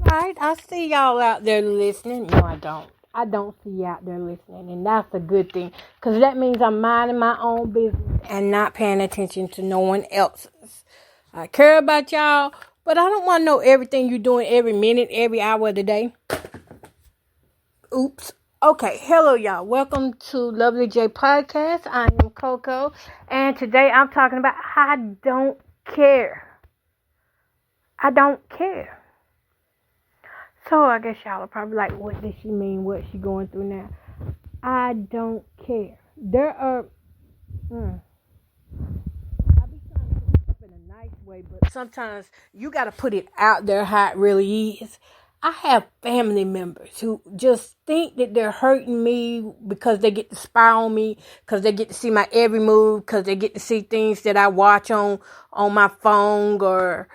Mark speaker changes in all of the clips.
Speaker 1: right, I see y'all out there listening. No, I don't. I don't see you out there listening, and that's a good thing, because that means I'm minding my own business and not paying attention to no one else's. I care about y'all, but I don't want to know everything you're doing every minute, every hour of the day. Oops. Okay, hello y'all. Welcome to Lovely J Podcast. I am Coco, and today I'm talking about I don't care. I don't care. So I guess y'all are probably like, what does she mean? What's she going through now? I don't care. There are, I be trying to put it up in a nice way, but sometimes you got to put it out there how it really is. I have family members who just think that they're hurting me because they get to spy on me, because they get to see my every move, because they get to see things that I watch on my phone, or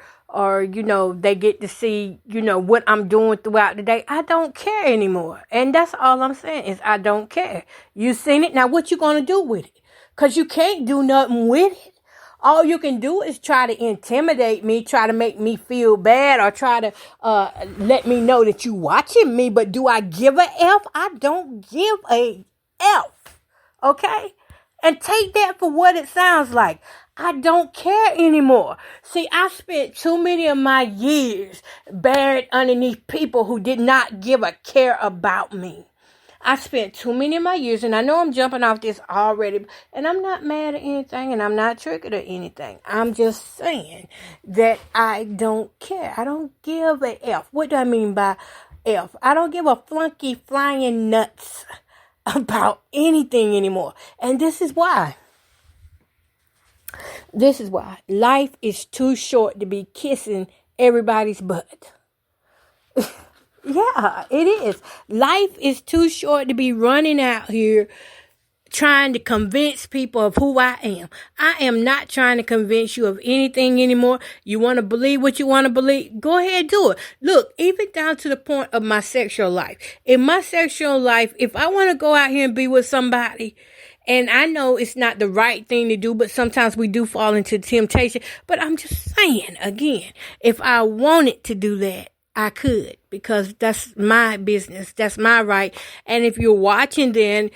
Speaker 1: they get to see, what I'm doing throughout the day. I don't care anymore. And that's all I'm saying is I don't care. You seen it. Now what you going to do with it? Because you can't do nothing with it. All you can do is try to intimidate me, try to make me feel bad, or try to let me know that you watching me. But do I give a F? I don't give a F. Okay? And take that for what it sounds like. I don't care anymore. See, I spent too many of my years buried underneath people who did not give a care about me. I spent too many of my years, and I know I'm jumping off this already, and I'm not mad at anything, and I'm not triggered or anything. I'm just saying that I don't care. I don't give a F. What do I mean by F? I don't give a flunky flying nuts about anything anymore. And this is why. This is why. Life is too short to be kissing everybody's butt. Yeah, it is. Life is too short to be running out here trying to convince people of who I am. I am not trying to convince you of anything anymore. You want to believe what you want to believe? Go ahead, do it. Look, even down to the point of my sexual life. In my sexual life, if I want to go out here and be with somebody, and I know it's not the right thing to do, but sometimes we do fall into temptation. But I'm just saying, again, if I wanted to do that, I could, because that's my business. That's my right. And if you're watching, then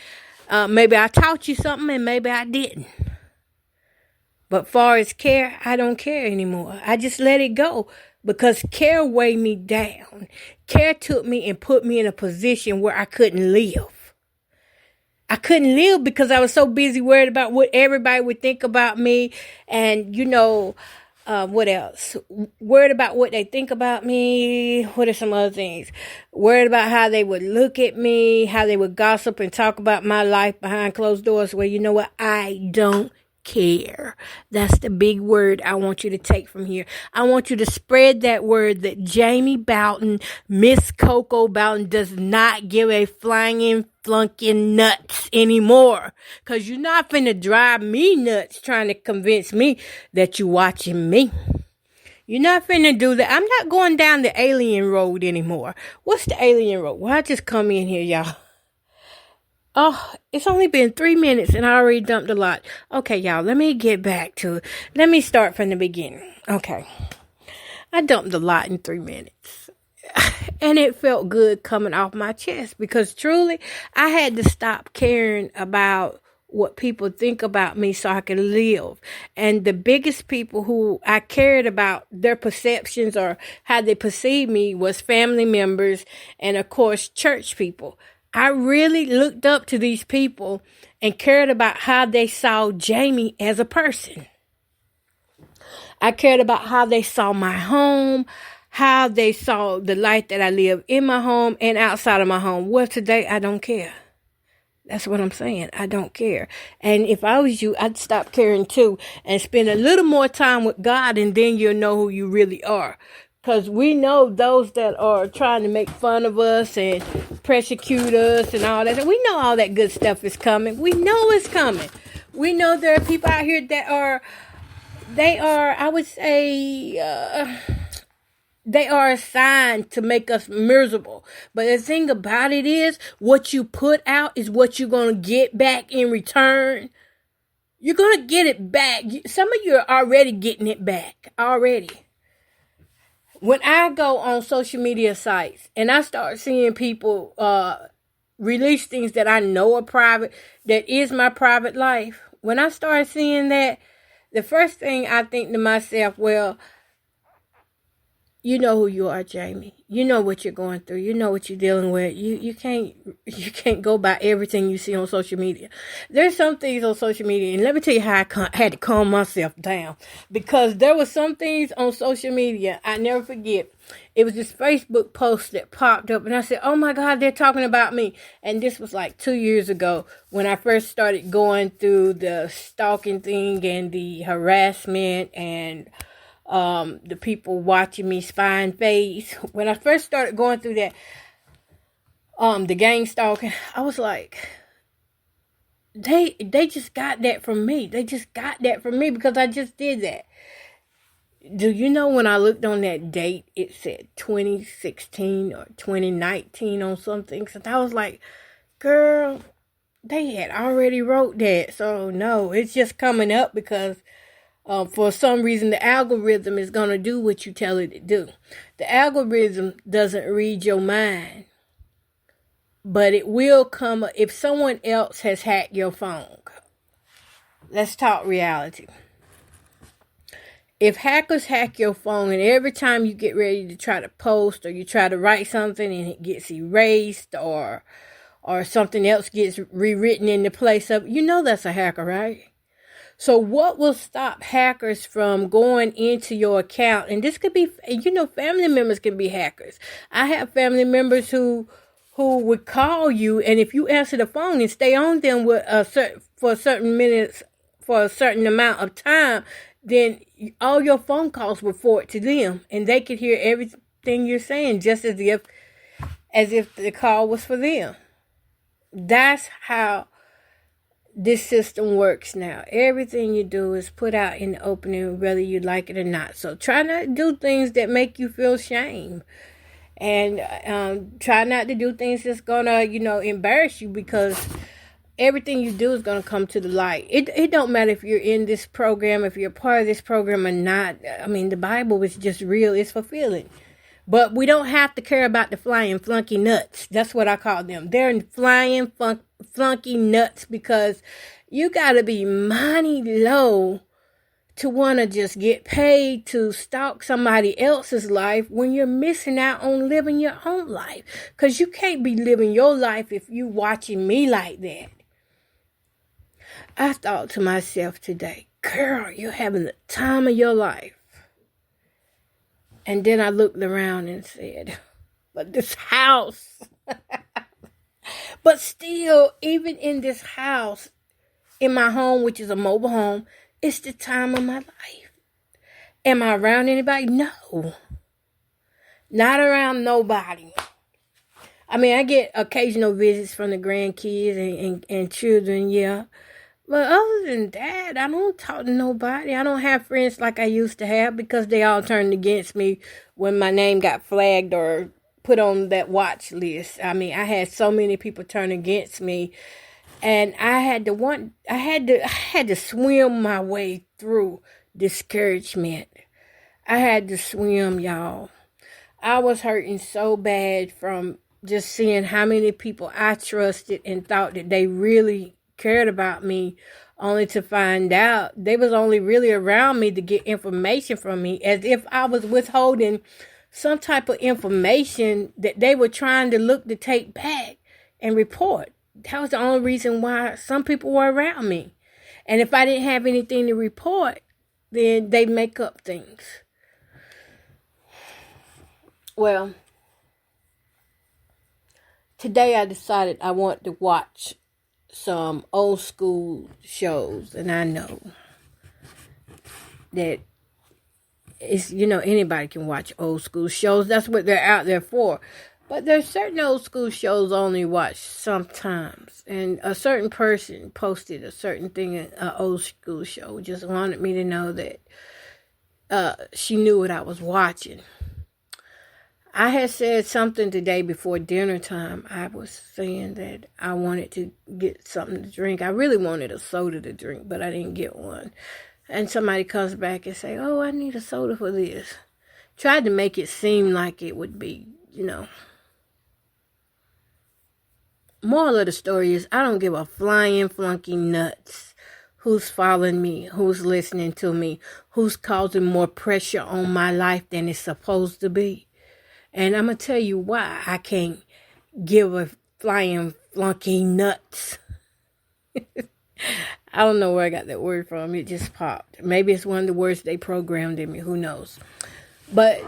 Speaker 1: maybe I taught you something and maybe I didn't. But far as care, I don't care anymore. I just let it go, because care weighed me down. Care took me and put me in a position where I couldn't live. I couldn't live because I was so busy worried about what everybody would think about me. And, what else? Worried about what they think about me. What are some other things? Worried about how they would look at me, how they would gossip and talk about my life behind closed doors. Well, you know what? I don't care. That's the big word I want you to take from here. I want you to spread that word that Jamie Boughton, Miss Coco Boughton, does not give a flying flunking nuts anymore. Because you're not finna drive me nuts trying to convince me that you're watching me. You're not finna do that. I'm not going down the alien road anymore. What's the alien road? Well, I just come in here, y'all. Oh, it's only been 3 minutes and I already dumped a lot. Okay, y'all, let me get back to it. Let me start from the beginning. Okay. I dumped a lot in 3 minutes. And it felt good coming off my chest, because truly I had to stop caring about what people think about me so I could live. And the biggest people who I cared about their perceptions or how they perceive me was family members and, of course, church people. I really looked up to these people and cared about how they saw Jamie as a person. I cared about how they saw my home, how they saw the life that I live in my home and outside of my home. Well, today I don't care. That's what I'm saying. I don't care. And if I was you, I'd stop caring too and spend a little more time with God, and then you'll know who you really are. Because we know those that are trying to make fun of us and persecute us and all that. We know all that good stuff is coming. We know it's coming. We know there are people out here that are, I would say, they are assigned to make us miserable. But the thing about it is, what you put out is what you're going to get back in return. You're going to get it back. Some of you are already getting it back. Already. When I go on social media sites and I start seeing people release things that I know are private, that is my private life, when I start seeing that, the first thing I think to myself, well, you know who you are, Jamie. You know what you're going through. You know what you're dealing with. You can't go by everything you see on social media. There's some things on social media, and let me tell you how I had to calm myself down, because there were some things on social media I never forget. It was this Facebook post that popped up, and I said, "Oh my God, they're talking about me." And this was like 2 years ago when I first started going through the stalking thing and the harassment and the people watching me spying phase. When I first started going through that, the gang stalking, I was like, they just got that from me. They just got that from me because I just did that. Do you know when I looked on that date, it said 2016 or 2019 on something? So I was like, girl, they had already wrote that. So no, it's just coming up because for some reason, the algorithm is going to do what you tell it to do. The algorithm doesn't read your mind, but it will come if someone else has hacked your phone. Let's talk reality. If hackers hack your phone and every time you get ready to try to post or you try to write something and it gets erased or something else gets rewritten in the place of, you know that's a hacker, right? So what will stop hackers from going into your account? And this could be, family members can be hackers. I have family members who would call you, and if you answer the phone and stay on them for certain minutes, for a certain amount of time, then all your phone calls will forward to them, and they could hear everything you're saying just as if the call was for them. That's how this system works now. Everything you do is put out in the open, whether you like it or not. So try not to do things that make you feel shame. And try not to do things that's going to, embarrass you, because everything you do is going to come to the light. It don't matter if you're in this program, if you're a part of this program or not. I mean, the Bible is just real. It's fulfilling. But we don't have to care about the flying flunky nuts. That's what I call them. They're flying flunky nuts, because you got to be mighty low to want to just get paid to stalk somebody else's life when you're missing out on living your own life. Because you can't be living your life if you watching me like that. I thought to myself today, girl, you're having the time of your life. And then I looked around and said, but this house. But still, even in this house, in my home, which is a mobile home, it's the time of my life. Am I around anybody? No. Not around nobody. I mean, I get occasional visits from the grandkids and children, yeah. But other than that, I don't talk to nobody. I don't have friends like I used to have, because they all turned against me when my name got flagged or put on that watch list. I mean, I had so many people turn against me, and I had to swim my way through discouragement. I had to swim, y'all. I was hurting so bad from just seeing how many people I trusted and thought that they really cared about me, only to find out they was only really around me to get information from me, as if I was withholding some type of information that they were trying to look to take back and report. That was the only reason why some people were around me. And if I didn't have anything to report, then they make up things. Well, today I decided I want to watch some old school shows, and I know that it's, anybody can watch old school shows. That's what they're out there for. But there's certain old school shows I only watch sometimes. And a certain person posted a certain thing in an old school show, just wanted me to know that she knew what I was watching. I had said something today before dinner time. I was saying that I wanted to get something to drink. I really wanted a soda to drink, but I didn't get one. And somebody comes back and say, "Oh, I need a soda for this." tried to make it seem like it would be, Moral of the story is I don't give a flying flunky nuts who's following me, who's listening to me, who's causing more pressure on my life than it's supposed to be. And I'm going to tell you why I can't give a flying flunky nuts. I don't know where I got that word from. It just popped. Maybe it's one of the words they programmed in me. Who knows? But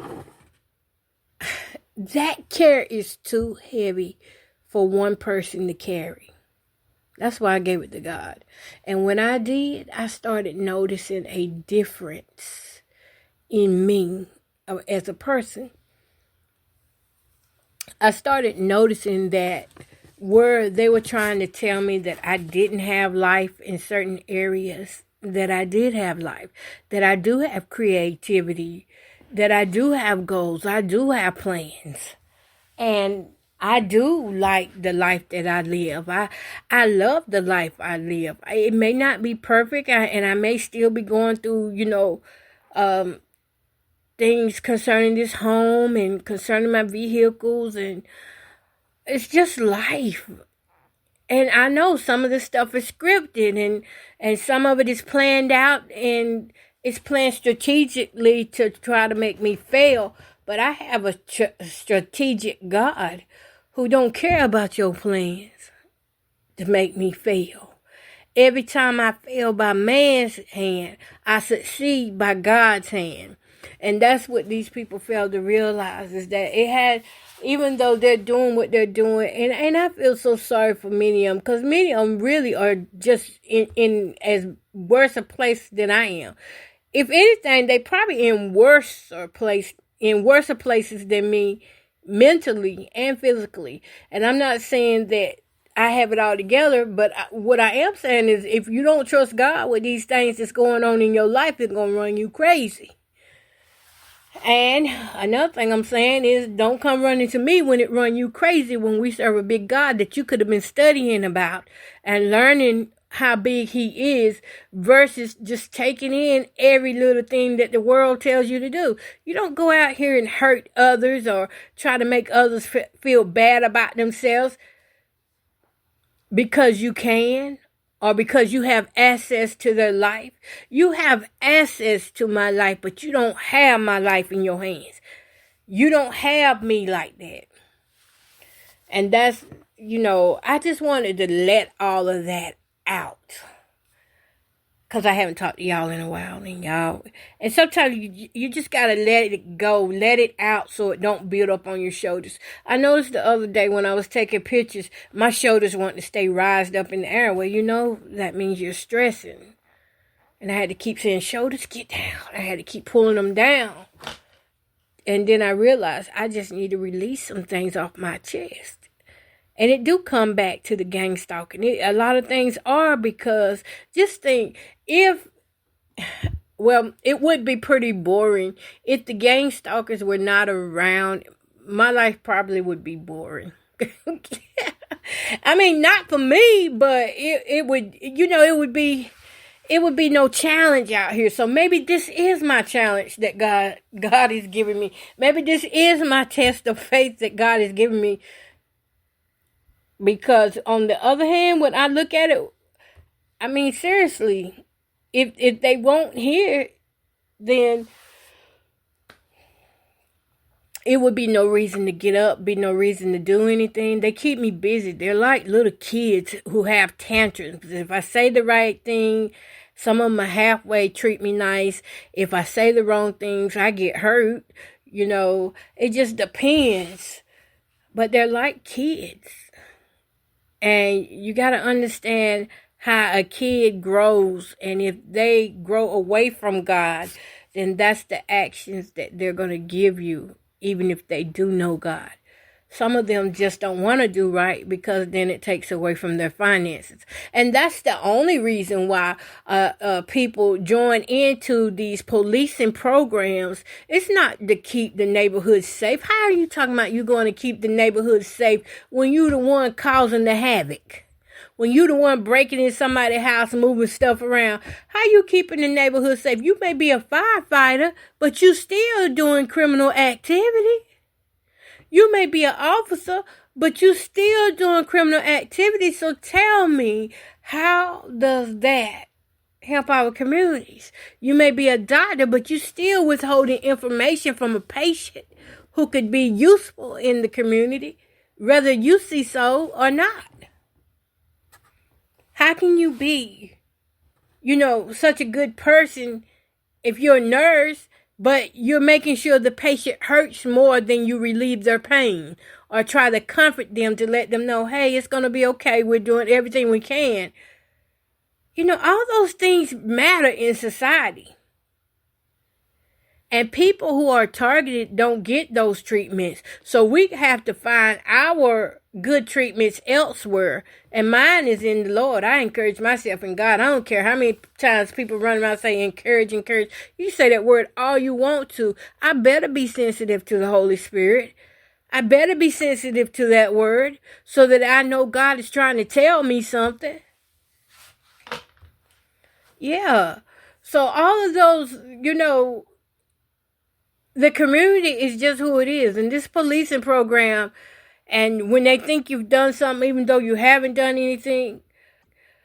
Speaker 1: that care is too heavy for one person to carry. That's why I gave it to God. And when I did, I started noticing a difference in me as a person. I started noticing that where they were trying to tell me that I didn't have life in certain areas, that I did have life, that I do have creativity, that I do have goals, I do have plans. And I do like the life that I live. I love the life I live. It may not be perfect, and I may still be going through, things concerning this home and concerning my vehicles, and it's just life. And I know some of this stuff is scripted, and some of it is planned out, and it's planned strategically to try to make me fail. But I have a strategic God who don't care about your plans to make me fail. Every time I fail by man's hand, I succeed by God's hand. And that's what these people fail to realize, is that it had, even though they're doing what they're doing, and I feel so sorry for many of them, because many of them really are just in as worse a place than I am. If anything, they probably in worse places than me, mentally and physically. And I'm not saying that I have it all together, but what I am saying is, if you don't trust God with these things that's going on in your life, it's going to run you crazy. And another thing I'm saying is, don't come running to me when it run you crazy, when we serve a big God that you could have been studying about and learning how big he is, versus just taking in every little thing that the world tells you to do. You don't go out here and hurt others or try to make others feel bad about themselves because you can, or because you have access to their life. You have access to my life, but you don't have my life in your hands. You don't have me like that. And that's, I just wanted to let all of that out, because I haven't talked to y'all in a while, and sometimes you just gotta let it go, let it out, so it don't build up on your shoulders. I noticed the other day when I was taking pictures, my shoulders wanted to stay rised up in the air. Well, that means you're stressing, and I had to keep saying, shoulders, get down. I had to keep pulling them down, and then I realized I just need to release some things off my chest. And it do come back to the gang stalking. A lot of things are, because just think, it would be pretty boring if the gang stalkers were not around. My life probably would be boring. I mean, not for me, but it would, it would be no challenge out here. So maybe this is my challenge that God is giving me. Maybe this is my test of faith that God is giving me. Because on the other hand, when I look at it, I mean, seriously, if they won't hear, then it would be no reason to get up, be no reason to do anything. They keep me busy. They're like little kids who have tantrums. If I say the right thing, some of them are halfway treat me nice. If I say the wrong things, I get hurt. It just depends. But they're like kids. And you got to understand how a kid grows. And if they grow away from God, then that's the actions that they're going to give you, even if they do know God. Some of them just don't want to do right, because then it takes away from their finances. And that's the only reason why people join into these policing programs. It's not to keep the neighborhood safe. How are you talking about you going to keep the neighborhood safe when you're the one causing the havoc? when you the one breaking in somebody's house, moving stuff around? How you keeping the neighborhood safe? You may be a firefighter, but you still doing criminal activity. You may be an officer, but you still doing criminal activity. So tell me, how does that help our communities? You may be a doctor, but you still withholding information from a patient who could be useful in the community, whether you see so or not. How can you be, such a good person if you're a nurse, but you're making sure the patient hurts more than you relieve their pain, or try to comfort them to let them know, hey, it's going to be okay. We're doing everything we can. All those things matter in society. And people who are targeted don't get those treatments. So we have to find our good treatments elsewhere. And mine is in the Lord. I encourage myself in God. I don't care how many times people run around saying encourage. You say that word all you want to. I better be sensitive to the Holy Spirit. I better be sensitive to that word so that I know God is trying to tell me something. Yeah. So all of those, the community is just who it is. And this policing program, and when they think you've done something, even though you haven't done anything,